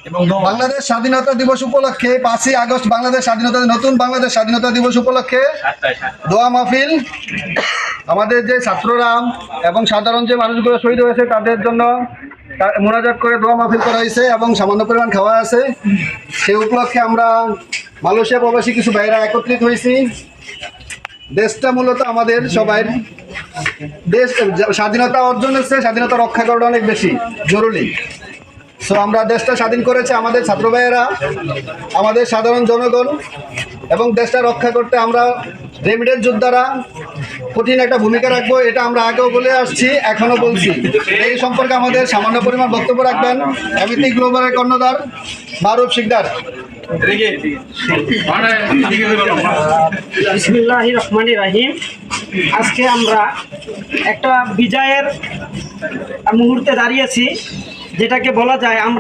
এবং বাংলাদেশ স্বাধীনতা দিবস উপলক্ষে 5ই আগস্ট নতুন বাংলাদেশ স্বাধীনতা দিবস উপলক্ষে দোয়া মাহফিল আমাদের যে ছাত্ররা এবং সাধারণ যে মানুষগুলো শহীদ হয়েছে তাদের জন্য মোনাজাত করে দোয়া মাহফিল করা হয়েছে এবং সামান্য পরিমাণ খাওয়া আছে। সেই উপলক্ষে আমরা মালয়েশিয়া প্রবাসী কিছু ভাইরা একত্রিত হয়েছি। দেশটা মূলত আমাদের সবাই, দেশ স্বাধীনতা অর্জন হচ্ছে, স্বাধীনতা রক্ষা করাটা অনেক বেশি জরুরি। সো আমরা দেশটা স্বাধীন করেছে আমাদের ছাত্র ভাইয়েরা, আমাদের সাধারণ জনগণ, এবং দেশটা রক্ষা করতে আমরা রেমিডেন্স যোদ্ধারা কঠিন একটা ভূমিকা রাখবো। এটা আমরা আগেও বলে আসছি, এখনো বলছি। এই সম্পর্কে আমাদের সামান্য পরিমাণ বক্তব্য রাখবেন এমিতি গ্লোবালের কর্ণধার মারুফ শিকদার। বিসমিল্লাহির রহমানির রহিম। আজকে আমরা একটা বিজয়ের মুহূর্তে দাঁড়িয়েছি, যেটাকে বলা যায় আমরা